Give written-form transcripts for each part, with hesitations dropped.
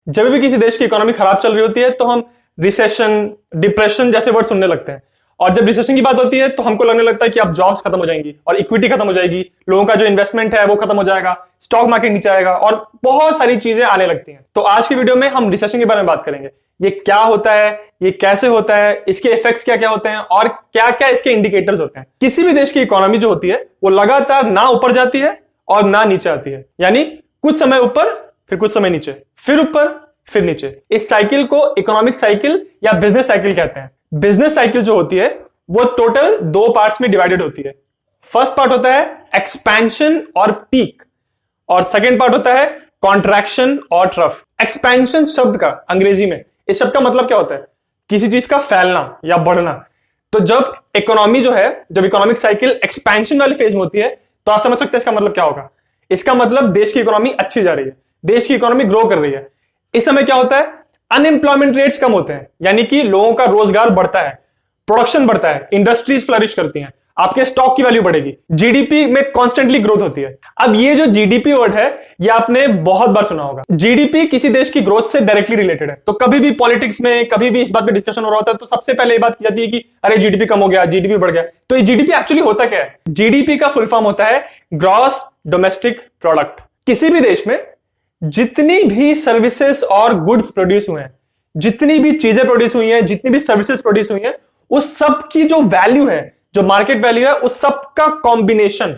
जब भी किसी देश की इकोनॉमी खराब चल रही होती है तो हम रिसेशन, डिप्रेशन जैसे वर्ड सुनने लगते हैं। और जब रिसेशन की बात होती है तो हमको लगने लगता है कि अब जॉब्स खत्म हो जाएंगी और इक्विटी खत्म हो जाएगी, लोगों का जो इन्वेस्टमेंट है वो खत्म हो जाएगा, स्टॉक मार्केट नीचे आएगा और बहुत सारी चीजें आने लगती हैं। तो आज की वीडियो में हम रिसेशन के बारे में बात करेंगे। ये क्या होता है, ये कैसे होता है, इसके इफेक्ट्स क्या क्या होते हैं और क्या क्या इसके इंडिकेटर्स होते हैं। किसी भी देश की इकोनॉमी जो होती है वो लगातार ना ऊपर जाती है और ना नीचे आती है, यानी कुछ समय ऊपर फिर कुछ समय नीचे, फिर ऊपर फिर नीचे। इस साइकिल को इकोनॉमिक साइकिल या बिजनेस साइकिल कहते हैं। बिजनेस साइकिल जो होती है वो टोटल दो पार्ट्स में डिवाइडेड होती है। फर्स्ट पार्ट होता है एक्सपेंशन और पीक और सेकेंड पार्ट होता है कॉन्ट्रैक्शन और ट्रफ। एक्सपेंशन शब्द का अंग्रेजी में इस शब्द का मतलब क्या होता है? किसी चीज का फैलना या बढ़ना। तो जब इकोनॉमी जो है, जब इकोनॉमिक साइकिल एक्सपेंशन वाली फेज में होती है तो आप समझ सकते हैं इसका मतलब क्या होगा। इसका मतलब देश की इकोनॉमी अच्छी जा रही है, देश की इकोनॉमी ग्रो कर रही है। इस समय क्या होता है? अनएम्प्लॉयमेंट रेट्स कम होते हैं, यानी कि लोगों का रोजगार बढ़ता है, प्रोडक्शन बढ़ता है, इंडस्ट्रीज फ्लरिश करती हैं, आपके स्टॉक की वैल्यू बढ़ेगी, जीडीपी में कॉन्स्टेंटली ग्रोथ होती है। अब ये जो जीडीपी वर्ड है ये आपने बहुत बार सुना होगा। जीडीपी किसी देश की ग्रोथ से डायरेक्टली रिलेटेड है। तो कभी भी पॉलिटिक्स में, कभी भी इस बात पे डिस्कशन हो रहा होता है तो सबसे पहले ये बात की जाती है कि अरे जीडीपी कम हो गया, जीडीपी बढ़ गया। तो ये जीडीपी एक्चुअली होता क्या है? जीडीपी का फुल फॉर्म होता है ग्रॉस डोमेस्टिक प्रोडक्ट। किसी भी देश में जितनी भी सर्विसेज और गुड्स प्रोड्यूस हुए हैं, जितनी भी चीजें प्रोड्यूस हुई हैं, जितनी भी सर्विसेज प्रोड्यूस हुई हैं, उस सब की जो वैल्यू है, जो मार्केट वैल्यू है, उस सब का कॉम्बिनेशन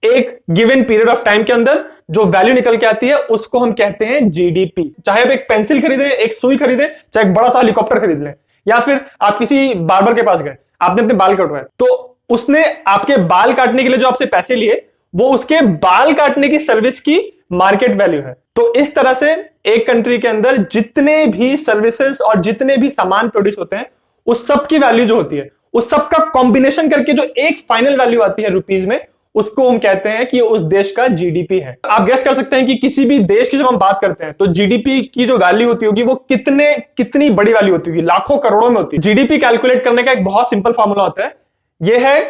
एक गिवन पीरियड ऑफ टाइम के अंदर जो वैल्यू निकल के आती है उसको हम कहते हैं जीडीपी। चाहे आप एक पेंसिल खरीदें, एक सुई खरीदें, चाहे एक बड़ा सा हेलीकॉप्टर खरीद लें, या फिर आप किसी बार्बर के पास गए, आपने अपने बाल कटवाए, तो उसने आपके बाल काटने के लिए जो आपसे पैसे लिए वो उसके बाल काटने की सर्विस की मार्केट वैल्यू है। तो इस तरह से एक कंट्री के अंदर जितने भी सर्विसेज और जितने भी सामान प्रोड्यूस होते हैं उस सब की वैल्यू जो होती है, उस सब का कॉम्बिनेशन करके जो एक फाइनल वैल्यू आती है रुपीज में, उसको हम कहते हैं कि उस देश का जीडीपी है। आप गेस कर सकते हैं कि किसी भी देश की जब हम बात करते हैं तो जीडीपी की जो वैल्यू होती होगी वो कितनी बड़ी वैल्यू होती होगी, लाखों करोड़ों में होती है। जीडीपी कैलकुलेट करने का एक बहुत सिंपल फॉर्मूला होता है, यह है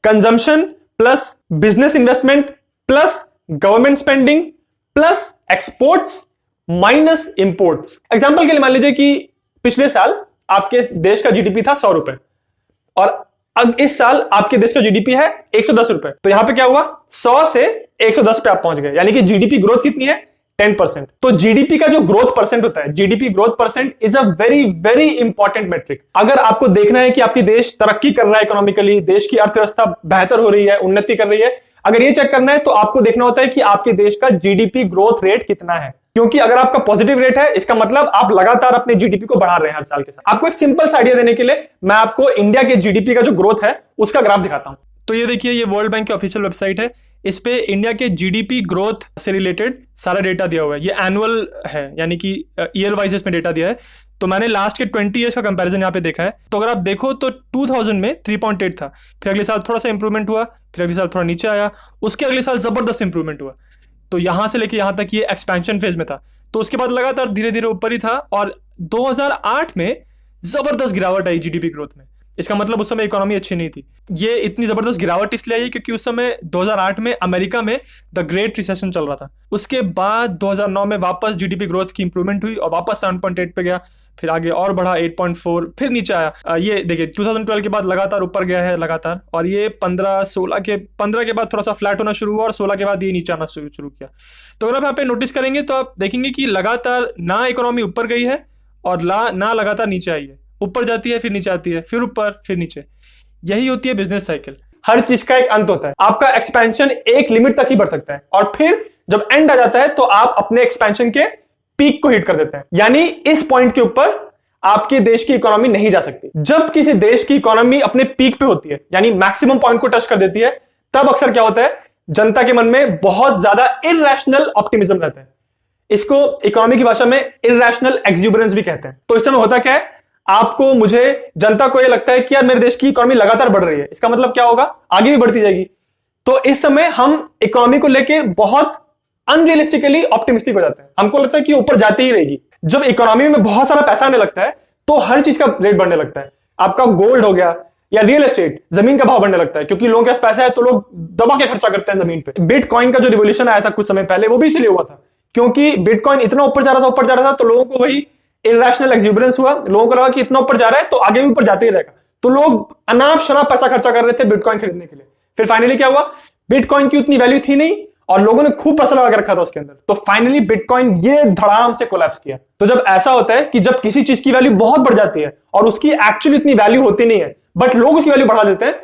consumption plus business investment plus government spending plus exports minus imports. Example के लिए मान लीजिए कि पिछले साल आपके देश का जीडीपी था 100 रुपए और अब इस साल आपके देश का जीडीपी है 110 रुपए। तो यहां पे क्या हुआ? 100 से 110 पे आप पहुंच गए, यानी कि जीडीपी ग्रोथ कितनी है? 10%। तो जीडीपी का जो ग्रोथ परसेंट होता है, GDP growth percent is a very very important metric. अगर आपको देखना है कि आपकी देश तरक्की कर रहा है इकोनॉमिकली, देश की अर्थव्यवस्था बेहतर हो रही है, उन्नति कर रही है, अगर ये चेक करना है तो आपको देखना होता है कि आपके देश का जीडीपी ग्रोथ रेट कितना है। क्योंकि अगर आपका पॉजिटिव रेट है इसका मतलब आप लगातार अपने जीडीपी को बढ़ा रहे हैं हर साल के साथ। आपको एक सिंपल सा आइडिया देने के लिए मैं आपको इंडिया के जीडीपी का जो ग्रोथ है उसका ग्राफ दिखाता हूं। तो ये देखिए, ये वर्ल्ड बैंक की ऑफिशियल वेबसाइट है। इस पे इंडिया के जीडीपी ग्रोथ से रिलेटेड सारा डेटा दिया हुआ है। ये एनुअल है, यानी कि ईयर वाइज इसमें डेटा दिया है। तो मैंने लास्ट के 20 ईयर्स का कंपैरिजन यहाँ पे देखा है। तो अगर आप देखो तो 2000 में 3.8 था, फिर अगले साल थोड़ा सा इंप्रूवमेंट हुआ, फिर अगले साल थोड़ा नीचे आया, उसके अगले साल जबरदस्त इंप्रूवमेंट हुआ। तो यहां से लेके यहां तक ये एक्सपेंशन फेज में था। तो उसके बाद लगातार धीरे धीरे ऊपर ही था और 2008 में जबरदस्त गिरावट आई जीडीपी ग्रोथ में। इसका मतलब उस समय इकोनॉमी अच्छी नहीं थी। ये इतनी जबरदस्त गिरावट इसलिए आई क्योंकि उस समय 2008 में अमेरिका में द ग्रेट रिसेशन चल रहा था। उसके बाद 2009 में वापस जीडीपी ग्रोथ की इंप्रूवमेंट हुई और वापस 7.8 पे गया, फिर आगे और बढ़ा 8.4, फिर नीचे आया। ये देखिए 2012 के बाद लगातार ऊपर गया है लगातार, और ये 15 के बाद थोड़ा सा फ्लैट होना शुरू हुआ और 16 के बाद ये नीचे आना शुरू किया। तो अगर आप यहाँ पे नोटिस करेंगे तो आप देखेंगे कि लगातार ना इकोनॉमी ऊपर गई है और ना लगातार नीचे आई है। ऊपर जाती है फिर नीचे आती है, फिर ऊपर फिर नीचे। यही होती है बिजनेस साइकिल। हर चीज का एक अंत होता है। आपका एक्सपेंशन एक लिमिट तक ही बढ़ सकता है और फिर जब एंड आ जाता है तो आप अपने एक्सपेंशन के पीक को हिट कर देते हैं, यानी इस पॉइंट के ऊपर आपके देश की इकोनॉमी नहीं जा सकती। जब किसी देश की इकोनॉमी अपने पीक पे होती है, यानी मैक्सिमम पॉइंट को टच कर देती है, तब अक्सर क्या होता है? जनता के मन में बहुत ज्यादा इरैशनल ऑप्टिमिज्म रहता है। इसको इकोनॉमी की भाषा में इरैशनल एक्सुबरेंस भी कहते हैं। तो इस समय होता क्या है? आपको, मुझे, जनता को यह लगता है कि यार मेरे देश की इकोनॉमी लगातार बढ़ रही है, इसका मतलब क्या होगा? आगे भी बढ़ती जाएगी। तो इस समय हम इकोनॉमी को लेके बहुत अनरियलिस्टिकली ऑप्टिमिस्टिक हो जाते हैं। हमको लगता है कि ऊपर जाती ही रहेगी। जब इकोनॉमी में बहुत सारा पैसा आने लगता है तो हर चीज का रेट बढ़ने लगता है। आपका गोल्ड हो गया या रियल एस्टेट, जमीन का भाव बढ़ने लगता है, क्योंकि लोगों के पास पैसा है तो लोग दबा के खर्चा करते हैं जमीन पे। बिटकॉइन का जो रिवॉल्यूशन आया था कुछ समय पहले, वो भी इसीलिए हुआ था क्योंकि बिटकॉइन इतना ऊपर जा रहा था तो लोगों को वही इरेशनल एक्सुबरेंस हुआ, लोगों को लगा कि इतना ऊपर जा रहा है तो आगे भी ऊपर जाते ही रहेगा, तो लोग अनाप शनाप पैसा खर्चा कर रहे थे बिटकॉइन खरीदने के लिए। फिर फाइनली क्या हुआ, बिटकॉइन की उतनी वैल्यू थी नहीं और लोगों ने खूब पैसा लगा के रखा था उसके अंदर, तो फाइनली बिटकॉइन ये धड़ाम से कोलैप्स किया। तो जब ऐसा होता है कि जब किसी चीज की वैल्यू बहुत बढ़ जाती है और उसकी एक्चुअली इतनी वैल्यू होती नहीं है बट लोग उसकी वैल्यू बढ़ा देते हैं,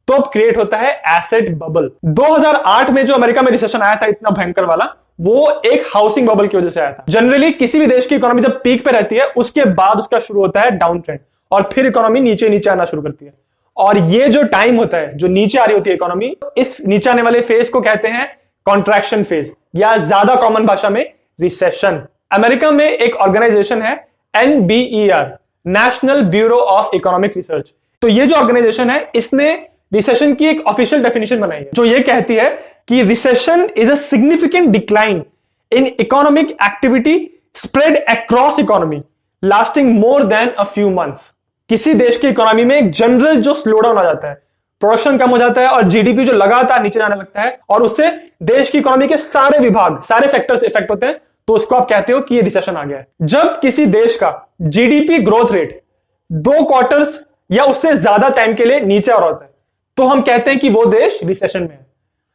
तो अब क्रिएट होता है एसेट बबल। 2008 में जो अमेरिका में रिसेशन आया था इतना भयंकर वाला, वो एक हाउसिंग बबल की वजह से आया था। जनरली किसी भी देश की इकोनॉमी जब पीक पे रहती है उसके बाद उसका शुरू होता है डाउन ट्रेंड और फिर इकोनॉमी नीचे नीचे आना शुरू करती है। और ये जो टाइम होता है जो नीचे आ रही होती है इकोनॉमी, इस नीचे आने वाले फेज को कहते हैं कॉन्ट्रैक्शन फेज, या ज्यादा कॉमन भाषा में रिसेशन। अमेरिका में एक ऑर्गेनाइजेशन है NBER, national bureau of economic research. तो ये जो ऑर्गेनाइजेशन है इसने रिसेशन की एक ऑफिशियल डेफिनेशन बनाई है जो ये कहती है कि recession is a significant decline in economic activity spread across economy lasting more than a few months. किसी देश की इकोनॉमी में एक जनरल जो स्लो डाउन आ जाता है, प्रोडक्शन कम हो जाता है और जीडीपी जो लगातार नीचे जाने लगता है और उससे देश की इकोनॉमी के सारे विभाग, सारे सेक्टर्स इफेक्ट होते हैं, तो उसको आप कहते हो कि ये रिसेशन आ गया है। जब किसी देश का जीडीपी ग्रोथ रेट 2 क्वार्टर्स या उससे ज्यादा टाइम के लिए नीचे आ रहा होता है तो हम कहते हैं कि वो देश रिसेशन में है।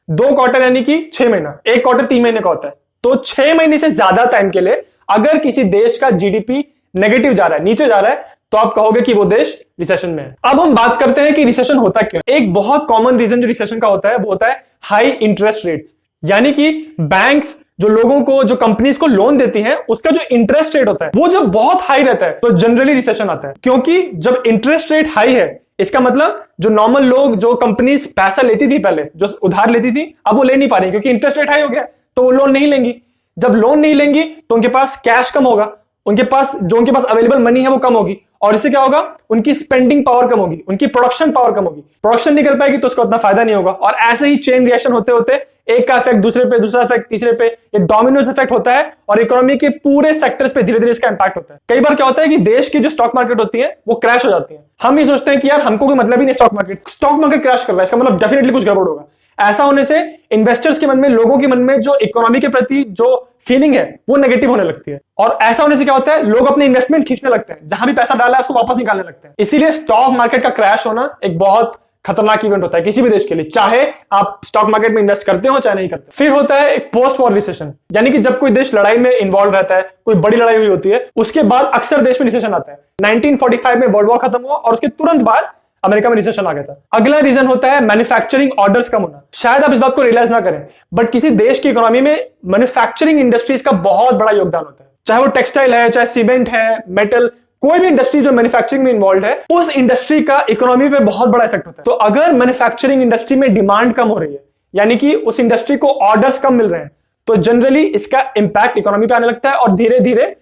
2 क्वार्टर यानी कि 6 महीना, 1 क्वार्टर 3 महीने का होता है, तो 6 महीने से ज्यादा टाइम के लिए अगर किसी देश का जीडीपी नेगेटिव जा रहा है, नीचे जा रहा है, तो आप कहोगे कि वो देश रिसेशन में है। अब हम बात करते हैं कि रिसेशन होता क्यों। एक बहुत कॉमन रीजन जो रिसेशन का होता है वो होता है हाई इंटरेस्ट रेट्स, यानी कि बैंक्स जो लोगों को, जो कंपनीज को लोन देती हैं, उसका जो इंटरेस्ट रेट होता है वो जब बहुत हाई रहता है तो जनरली रिसेशन आता है। क्योंकि जब इंटरेस्ट रेट हाई है इसका मतलब जो नॉर्मल लोग, जो कंपनीज पैसा लेती थी पहले, जो उधार लेती थी, अब वो ले नहीं पा रही क्योंकि इंटरेस्ट रेट हाई हो गया, तो वो लोन नहीं लेंगी। जब लोन नहीं लेंगी तो उनके पास कैश कम होगा, उनके पास अवेलेबल मनी है वो कम होगी, और इससे क्या होगा, उनकी स्पेंडिंग पावर कम होगी, उनकी प्रोडक्शन पावर कम होगी। प्रोडक्शन नहीं कर पाएगी तो उसका उतना फायदा नहीं होगा, और ऐसे ही चेन रिएक्शन होते होते एक का इफेक्ट दूसरे पे, दूसरा इफेक्ट तीसरे पे, एक डोमिनोज इफेक्ट होता है और इकोनॉमी के पूरे सेक्टर्स पे धीरे धीरे इसका इंपैक्ट होता है। कई बार क्या होता है कि देश की जो स्टॉक मार्केट होती है वो क्रैश हो जाती है। हम ये सोचते हैं कि यार हमको कोई मतलब ही नहीं स्टॉक मार्केट क्रैश कर रहा है, इसका मतलब डेफिनेटली कुछ गड़बड़ होगा। ऐसा होने से इन्वेस्टर्स के मन में, लोगों के मन में जो इकोनॉमी के प्रति जो फीलिंग है वो नेगेटिव होने लगती है, और ऐसा होने से क्या होता है, लोग अपने इन्वेस्टमेंट खींचने लगते हैं, जहां भी पैसा डाला है उसको वापस निकालने लगते हैं। इसीलिए स्टॉक मार्केट का क्रैश होना एक बहुत खतरनाक इवेंट होता है किसी भी देश के लिए, चाहे आप स्टॉक मार्केट में इन्वेस्ट करते हो चाहे नहीं करते। फिर होता है एक पोस्ट वॉर रिसेशन, यानी कि जब कोई देश लड़ाई में इन्वॉल्व रहता है, कोई बड़ी लड़ाई हुई होती है, उसके बाद अक्सर देश में रिसेशन आता है। 1945 में वर्ल्ड वॉर खत्म हुआ और उसके तुरंत बाद अमेरिका में रिसेशन आ गया था। अगला रीजन होता है मैन्युफैक्चरिंग ऑर्डर्स कम होना। शायद आप इस बात को रियलाइज ना करें, बट किसी देश की इकोनॉमी में मैन्युफैक्चरिंग इंडस्ट्रीज का बहुत बड़ा योगदान होता है। चाहे वो टेक्सटाइल है, चाहे सीमेंट है, मेटल, कोई भी इंडस्ट्री जो मैन्युफैक्चरिंग में इन्वॉल्व है, उस इंडस्ट्री का इकोनॉमी पे बहुत बड़ा इफेक्ट होता है। तो अगर मैन्युफैक्चरिंग इंडस्ट्री में डिमांड कम हो रही है, यानी कि उस इंडस्ट्री को ऑर्डर्स कम मिल रहे हैं, तो जनरली इसका इंपैक्ट इकोनॉमी पे आने लगता है और धीरे धीरे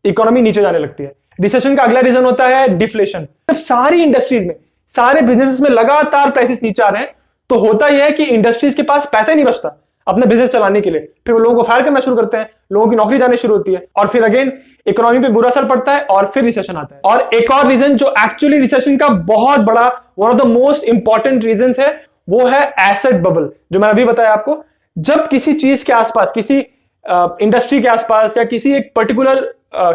इकोनॉमी नीचे जाने लगती है। रिसेशन का अगला रीजन होता है डिफ्लेशन। जब सारी इंडस्ट्रीज में, सारे बिजनेसेस में लगातार प्राइसेस नीचे आ रहे हैं, तो होता यह है कि इंडस्ट्रीज के पास पैसा नहीं बचता अपने बिजनेस चलाने के लिए। फिर वो लोगों को फायर करना शुरू करते हैं, लोगों की नौकरी जाने शुरू होती है, और फिर अगेन इकोनॉमी पे बुरा असर पड़ता है और फिर रिसेशन आता है। और एक और रीजन जो एक्चुअली रिसेशन का बहुत बड़ा, one of the most important reason है, वो है एसेट बबल, जो मैंने अभी बताया आपको। जब किसी चीज के आसपास, किसी इंडस्ट्री के आसपास या किसी एक पर्टिकुलर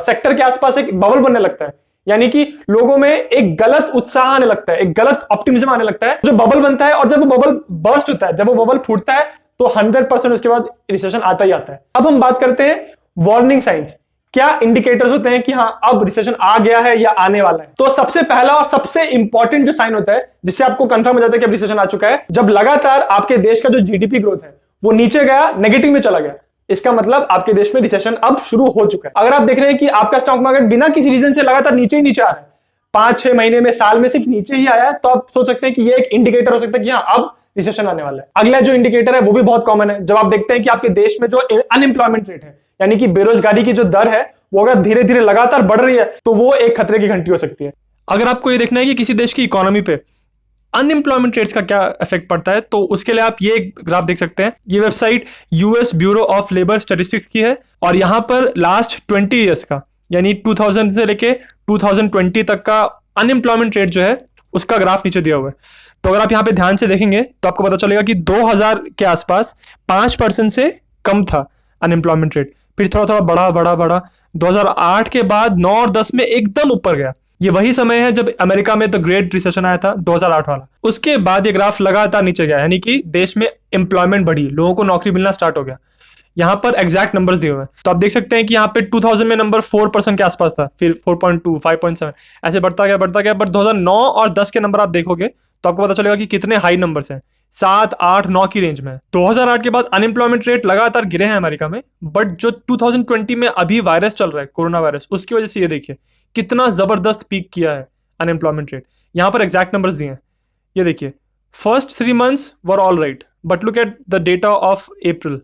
सेक्टर के आसपास एक बबल बनने लगता है, यानी कि लोगों में एक गलत उत्साह आने लगता है, एक गलत ऑप्टिमिज्म आने लगता है, जो बबल बनता है, और जब वो बबल बर्स्ट होता है, जब वो बबल फूटता है, तो 100% उसके बाद रिसेशन आता ही आता है। अब हम बात करते हैं वार्निंग साइंस। क्या इंडिकेटर्स होते हैं कि हाँ अब रिसेशन आ गया है या आने वाला है। तो सबसे पहला और सबसे इंपॉर्टेंट जो साइन होता है जिससे आपको कंफर्म हो जाता है कि अब रिसेशन आ चुका है, जब लगातार आपके देश का जो जीडीपी ग्रोथ है वो नीचे गया, नेगेटिव में चला गया, इसका मतलब आपके देश में रिसेशन अब शुरू हो चुका है। अगर आप देख रहे हैं कि आपका स्टॉक मार्केट बिना किसी रीजन से लगातार नीचे ही नीचे आ रहा है, 5-6 महीने में, साल में सिर्फ नीचे ही आया है, तो आप सोच सकते हैं कि ये एक इंडिकेटर हो सकता है कि हाँ अब रिसेशन आने वाला है। अगला जो इंडिकेटर है वो भी बहुत कॉमन है। जब आप देखते हैं कि आपके देश में जो अनएम्प्लॉयमेंट रेट है, यानी कि बेरोजगारी की जो दर है, वो अगर धीरे धीरे लगातार बढ़ रही है, तो वो एक खतरे की घंटी हो सकती है। अगर आपको ये देखना है कि किसी देश की इकोनॉमी पे अनएम्प्लॉयमेंट रेट्स का क्या इफेक्ट पड़ता है, तो उसके लिए आप ये ग्राफ देख सकते हैं। ये website US bureau of labour statistics की है, और यहां पर लास्ट 20 ईयर्स का, यानी 2000 से लेके 2020 तक का अनएम्प्लॉयमेंट रेट जो है उसका ग्राफ नीचे दिया हुआ है। तो अगर आप यहाँ पे ध्यान से देखेंगे तो आपको पता चलेगा कि 2000 के आसपास 5% से कम था अनएम्प्लॉयमेंट रेट। फिर थोड़ा थोड़ा बढ़ा बढ़ा बढ़ा, 2008 के बाद 9 और 10 में एकदम ऊपर गया। ये वही समय है जब अमेरिका में द ग्रेट रिसेशन आया था 2008 वाला। उसके बाद ये ग्राफ लगातार नीचे गया, यानी कि देश में एम्प्लॉयमेंट बढ़ी, लोगों को नौकरी मिलना स्टार्ट हो गया। यहाँ पर एग्जैक्ट नंबर्स दिए हुए हैं, तो आप देख सकते हैं कि यहाँ पे 2000 में नंबर 4% के आसपास था, फिर 4.2, 5.7 ऐसे बढ़ता गया बढ़ता गया। बट 2009 और 10 के नंबर आप देखोगे तो आपको पता चलेगा कि कितने हाई नंबर्स हैं, 7, 8, 9 की रेंज में। 2008 के बाद अनएम्प्लॉयमेंट रेट लगातार गिरे हैं अमेरिका में, बट जो 2020 में अभी वायरस चल रहा है, कोरोना वायरस, उसकी वजह से ये देखिए कितना जबरदस्त पीक किया है अनएम्प्लॉयमेंट रेट। यहाँ पर एग्जैक्ट नंबर्स दिए हैं, ये देखिए first 3 months were all right, but look at the data of April,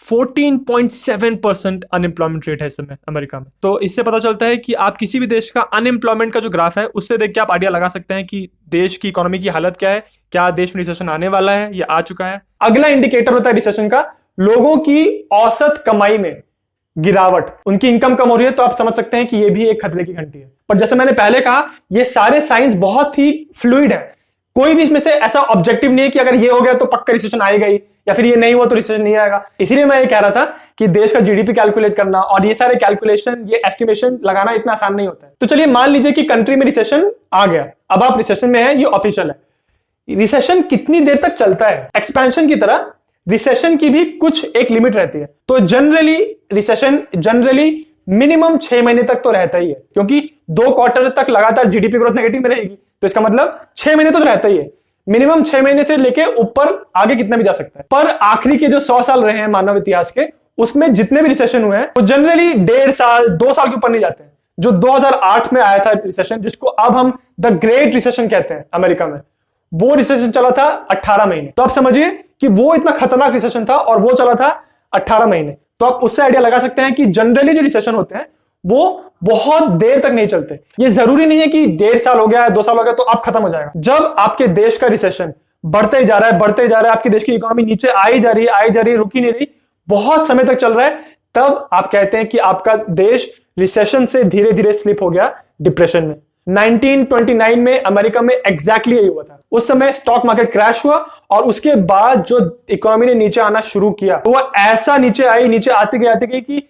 14.7% unemployment rate है इस समय अमेरिका में। तो इससे पता चलता है कि आप किसी भी देश का अनएम्प्लॉयमेंट का जो ग्राफ है उससे देख के आप आइडिया लगा सकते हैं कि देश की इकोनॉमी की हालत क्या है, क्या देश में रिसेशन आने वाला है या आ चुका है। अगला इंडिकेटर होता है रिसेशन का, लोगों की औसत कमाई में गिरावट, उनकी इनकम कम हो रही है, तो आप समझ सकते हैं कि ये भी एक खतरे की घंटी है। पर जैसे मैंने पहले कहा, ये सारे साइंस बहुत ही फ्लूइड है, कोई भी इसमें से ऐसा ऑब्जेक्टिव नहीं है कि अगर ये हो गया तो पक्का रिसेशन आएगा ही, या फिर ये नहीं हुआ तो रिसेशन नहीं आएगा। इसीलिए मैं ये कह रहा था कि देश का जीडीपी कैलकुलेट करना और ये सारे कैलकुलेशन, ये एस्टिमेशन लगाना इतना आसान नहीं होता है। तो चलिए मान लीजिए कि कंट्री में रिसेशन आ गया, अब आप रिसेशन में है, ये ऑफिशियल है। रिसेशन कितनी देर तक चलता है? एक्सपेंशन की तरह रिसेशन की भी कुछ एक लिमिट रहती है। तो जनरली रिसेशन मिनिमम 6 महीने तक तो रहता ही है, क्योंकि 2 क्वार्टर तक लगातार जीडीपी ग्रोथ नेगेटिव में रहेगी, तो इसका मतलब 6 महीने तो रहता ही है। मिनिमम 6 महीने से लेके ऊपर आगे कितना भी जा सकता है। पर आखिरी के जो 100 साल रहे हैं मानव इतिहास के, उसमें जितने भी रिसेशन हुए हैं वो जनरली 1.5 साल 2 साल के ऊपर नहीं जाते हैं। जो 2008 में आया था रिसेशन, जिसको अब हम द ग्रेट रिसेशन कहते हैं अमेरिका में, वो रिसेशन चला था 18 महीने। तो आप समझिए कि वो इतना खतरनाक रिसेशन था और वो चला था 18 महीने। तो आप उससे आइडिया लगा सकते हैं कि जनरली जो रिसेशन होते हैं वो बहुत देर तक नहीं चलते। ये जरूरी नहीं है कि 1.5 साल हो गया है, 2 साल हो गया तो अब खत्म हो जाएगा। जब आपके देश का रिसेशन बढ़ते जा रहा है, बढ़ते जा रहा है, आपके देश की इकोनॉमी नीचे आई जा रही है, रुकी नहीं रही, बहुत समय तक चल रहा है, तब आप कहते हैं कि आपका देश रिसेशन से धीरे धीरे स्लिप हो गया डिप्रेशन में। 1929 में अमेरिका में एग्जैक्टली यही हुआ था। उस समय स्टॉक मार्केट क्रैश हुआ और उसके बाद जो इकोनॉमी ने नीचे आना शुरू किया, तो वो ऐसा नीचे आई, नीचे आते गए कि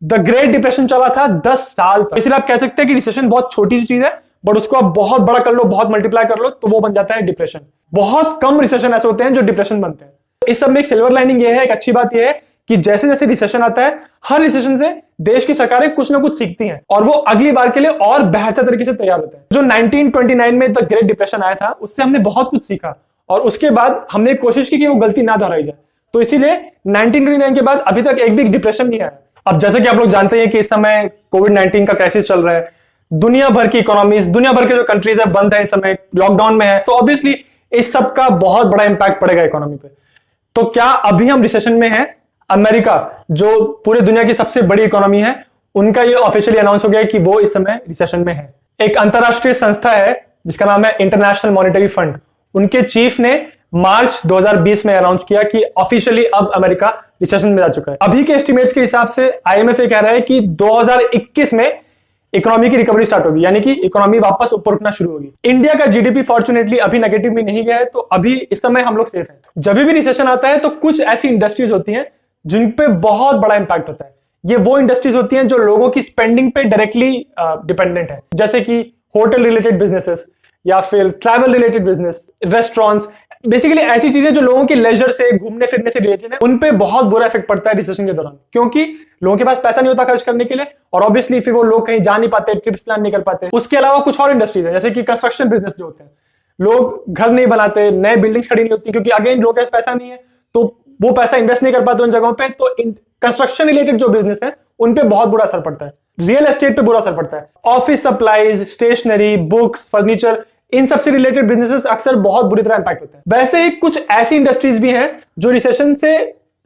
द ग्रेट डिप्रेशन चला था 10 साल तक। इसलिए आप कह सकते हैं कि रिसेशन बहुत छोटी सी चीज है, बट उसको आप बहुत बड़ा कर लो, बहुत मल्टीप्लाई कर लो, तो वो बन जाता है डिप्रेशन। बहुत कम रिसेशन ऐसे होते हैं जो डिप्रेशन बनते हैं। इस सब में एक सिल्वर लाइनिंग ये है, एक अच्छी बात ये है कि जैसे जैसे रिसेशन आता है, हर रिसेशन से देश की सरकारें कुछ ना कुछ सीखती हैं और वो अगली बार के लिए और बेहतर तरीके से तैयार होते हैं। जो 1929 में द ग्रेट डिप्रेशन आया था, उससे हमने बहुत कुछ सीखा और उसके बाद हमने कोशिश की कि वो गलती ना दोहराई जाए। तो इसीलिए 1929 के बाद अभी तक एक भी डिप्रेशन नहीं आया। अब जैसे कि आप लोग जानते हैं कि इस समय कोविड-19 का क्राइसिस चल रहा है, दुनिया भर की इकोनॉमीज, दुनिया भर के जो कंट्रीज है बंद है, इस समय लॉकडाउन में है, तो ऑब्वियसली इस सब का बहुत बड़ा इंपैक्ट पड़ेगा इकोनॉमी पे। तो क्या अभी हम रिसेशन में हैं? अमेरिका, जो पूरे दुनिया की सबसे बड़ी इकोनॉमी है, उनका ये ऑफिशियली अनाउंस हो गया है कि वो इस समय रिसेशन में है। एक अंतरराष्ट्रीय संस्था है जिसका नाम है इंटरनेशनल मॉनेटरी फंड, उनके चीफ ने मार्च 2020 में अनाउंस किया कि ऑफिशियली अब अमेरिका रिसेशन में जा चुका है। अभी के एस्टिमेट्स के हिसाब से आईएमएफ ये कह रहा है कि 2021 में इकोनॉमी की रिकवरी स्टार्ट होगी, यानी कि इकोनॉमी वापस ऊपर उठना शुरू होगी। इंडिया का जीडीपी फॉर्चुनेटली अभी नेगेटिव में नहीं गया है, तो अभी इस समय हम लोग सेफ हैं। जब भी रिसेशन आता है तो कुछ ऐसी इंडस्ट्रीज होती हैं जिन पे बहुत बड़ा इंपैक्ट होता है। ये वो इंडस्ट्रीज होती हैं जो लोगों की स्पेंडिंग पे डायरेक्टली डिपेंडेंट है, जैसे कि होटल रिलेटेड बिजनेसेस या फिर travel related business, restaurants, basically ऐसी चीजें जो लोगों के लेजर से, घूमने फिरने से रिलेटेड है, उन पे बहुत बुरा इफेक्ट पड़ता है रिसेशन के दौरान, क्योंकि लोगों के पास पैसा नहीं होता खर्च करने के लिए और ऑब्वियसली फिर वो लोग कहीं जा नहीं पाते, ट्रिप्स प्लान नहीं कर पाते। उसके अलावा कुछ और इंडस्ट्रीज है जैसे कि कंस्ट्रक्शन बिजनेस जो होते हैं, लोग घर नहीं बनाते, नए बिल्डिंग्स खड़ी नहीं होती, क्योंकि अगेन लोगों के पास पैसा नहीं है, तो वो पैसा इन्वेस्ट नहीं कर पाते उन जगहों पे। तो कंस्ट्रक्शन रिलेटेड जो बिजनेस है उन पे बहुत बुरा असर पड़ता है, रियल एस्टेट पे बुरा असर पड़ता है, office supplies, stationery, books, furniture, इन सबसे रिलेटेड बिजनेसेस अक्सर बहुत बुरी तरह इंपैक्ट होते हैं। वैसे ही कुछ ऐसी इंडस्ट्रीज भी हैं जो रिसेशन से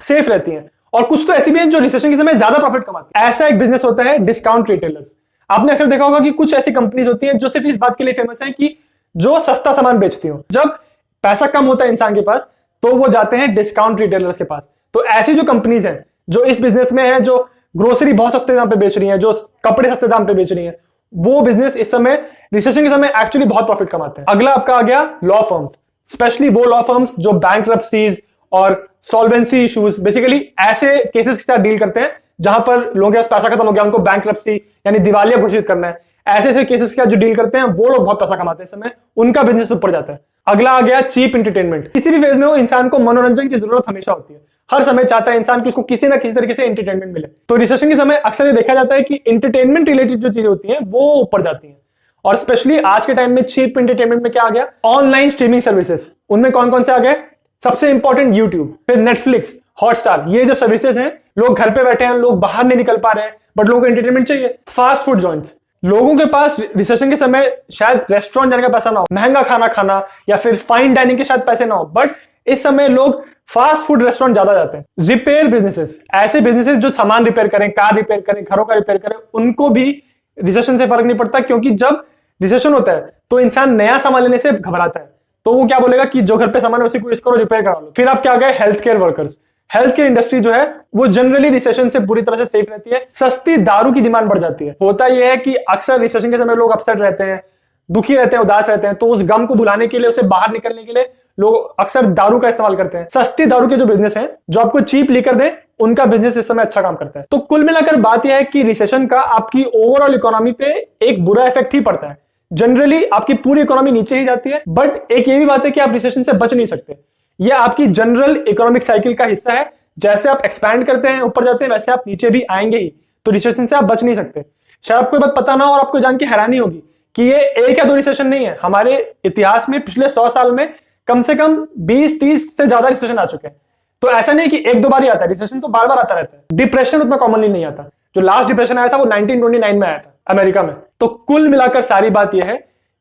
सेफ रहती हैं और कुछ तो ऐसी भी हैं जो रिसेशन के समय ज्यादा प्रॉफिट कमाती हैं। ऐसा एक बिजनेस होता है डिस्काउंट रिटेलर्स। आपने अक्सर देखा होगा कि कुछ ऐसी कंपनीज होती हैं जो सिर्फ इस बात के लिए फेमस है कि जो सस्ता सामान बेचती हो। जब पैसा कम होता है इंसान के पास तो वो जाते हैं डिस्काउंट रिटेलर्स के पास। तो ऐसी जो कंपनीज हैं जो इस बिजनेस में है, जो ग्रोसरी बहुत सस्ते दाम पे बेच रही हैं, जो कपड़े सस्ते दाम पे बेच रही हैं, वो बिजनेस इस समय रिसेशन के समय एक्चुअली बहुत प्रॉफिट कमाते हैं। अगला आपका आ गया लॉ फर्म्स, स्पेशली वो लॉ फर्म्स जो बैंकरप्सीज और सॉल्वेंसी इश्यूज, बेसिकली ऐसे केसेस के साथ डील करते हैं जहां पर लोगों के पास पैसा खत्म हो गया, उनको बैंकरप्सी यानी दिवालिया घोषित करना है, ऐसे ऐसे केसेस का जो डील करते हैं वो लोग बहुत पैसा कमाते हैं, इस समय उनका बिजनेस ऊपर जाता है। अगला आ गया चीप एंटरटेनमेंट। किसी भी फेज में हो इंसान को मनोरंजन की जरूरत हमेशा होती है, हर समय चाहता है इंसान कि उसको किसी ना किसी तरीके से एंटरटेनमेंट मिले। तो रिसेशन के समय अक्सर ये देखा जाता है कि एंटरटेनमेंट रिलेटेड जो चीजें होती हैं वो ऊपर जाती हैं। और स्पेशली आज के टाइम में चीप एंटरटेनमेंट में क्या आ गया, ऑनलाइन स्ट्रीमिंग सर्विसेज। उनमें कौन कौन से आ गए, सबसे इंपॉर्टेंट यूट्यूब, फिर नेटफ्लिक्स, हॉटस्टार। ये जो सर्विसेज हैं, लोग घर पे बैठे हैं, लोग बाहर नहीं निकल पा रहे हैं, बट लोगों को एंटरटेनमेंट चाहिए। फास्ट फूड जॉइंट्स, लोगों के पास रिसेशन के समय शायद रेस्टोरेंट जाने का पैसा ना हो, महंगा खाना खाना या फिर फाइन डाइनिंग के शायद पैसे ना हो, बट इस समय लोग फास्ट फूड रेस्टोरेंट ज्यादा जाते हैं। रिपेयर बिजनेसेस, ऐसे बिजनेसेस जो सामान रिपेयर करें, कार रिपेयर करें, घरों का रिपेयर करें, उनको भी रिसेशन से फर्क नहीं पड़ता, क्योंकि जब रिसेशन होता है तो इंसान नया सामान लेने से घबराता है, तो वो क्या बोलेगा कि जो घर पे सामान है उसी को यूज करो, रिपेयर करा लो। फिर आप क्या गए, health care workers. Health care industry जो है वो जनरली रिसेशन से बुरी तरह से सेफ रहती है। सस्ती दारू की डिमांड बढ़ जाती है। होता यह है कि अक्सर रिसेशन के समय लोग अपसेट रहते हैं, दुखी रहते हैं, उदास रहते हैं, तो उस गम को भुलाने के लिए, उसे बाहर निकलने के लिए लोग अक्सर दारू का इस्तेमाल करते हैं। सस्ती दारू के जो बिजनेस है, जो आपको चीप लिकर दे, उनका बिजनेस इस समय अच्छा काम करता है। तो कुल मिलाकर बात यह है कि रिसेशन का आपकी ओवरऑल इकोनॉमी पे एक बुरा इफेक्ट ही पड़ता है। जनरली आपकी पूरी इकोनॉमी नीचे ही जाती है, बट एक ये भी बात है कि आप रिसेशन से बच नहीं सकते। यह आपकी जनरल इकोनॉमिक साइकिल का हिस्सा है। जैसे आप एक्सपैंड करते हैं, ऊपर जाते हैं, वैसे आप नीचे भी आएंगे ही। तो रिसेशन से आप बच नहीं सकते। शायद आपको बात पता ना हो और आपको जान के हैरानी होगी कि ये एक या दो रिसेशन नहीं है, हमारे इतिहास में पिछले 100 साल में कम से कम 20-30 से ज्यादा रिसेशन आ चुके हैं। तो ऐसा नहीं कि एक दो बार ही आता है, रिसेशन तो बार बार आता रहता है। डिप्रेशन उतना कॉमनली नहीं आता। जो लास्ट डिप्रेशन आया था वो 1929 में आया था अमेरिका में। तो कुल मिलाकर सारी बात यह है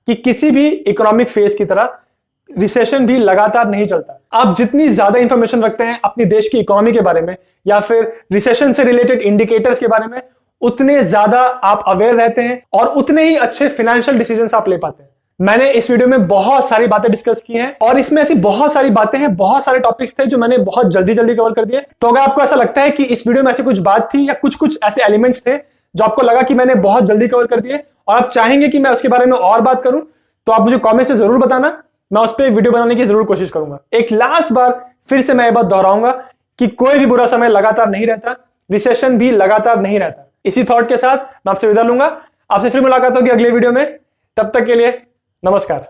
कि किसी भी इकोनॉमिक फेज की तरह रिसेशन भी लगातार नहीं चलता। आप जितनी ज्यादा इंफॉर्मेशन रखते हैं अपनी देश की इकोनॉमी के बारे में या फिर रिसेशन से रिलेटेड इंडिकेटर्स के बारे में, उतने ज्यादा आप अवेयर रहते हैं और उतने ही अच्छे फाइनेंशियल डिसीजंस आप ले पाते हैं। मैंने इस वीडियो में बहुत सारी बातें डिस्कस की हैं और इसमें ऐसी बहुत सारी बातें हैं, बहुत सारे टॉपिक्स थे जो मैंने बहुत जल्दी जल्दी कवर कर दिए। तो अगर आपको ऐसा लगता है कि इस वीडियो में ऐसी कुछ बात थी या कुछ कुछ ऐसे एलिमेंट्स थे जो आपको लगा कि मैंने बहुत जल्दी कवर कर दिए और आप चाहेंगे कि मैं उसके बारे में और बात करूं, तो आप मुझे कॉमेंट्स में जरूर बताना। मैं उस पर वीडियो बनाने की जरूर कोशिश करूंगा। एक लास्ट बार फिर से मैं ये बात दोहराऊंगा कि कोई भी बुरा समय लगातार नहीं रहता, रिसेशन भी लगातार नहीं रहता। इसी थॉट के साथ मैं आपसे विदा लूंगा। आपसे फिर मुलाकात होगी अगले वीडियो में। तब तक के लिए नमस्कार।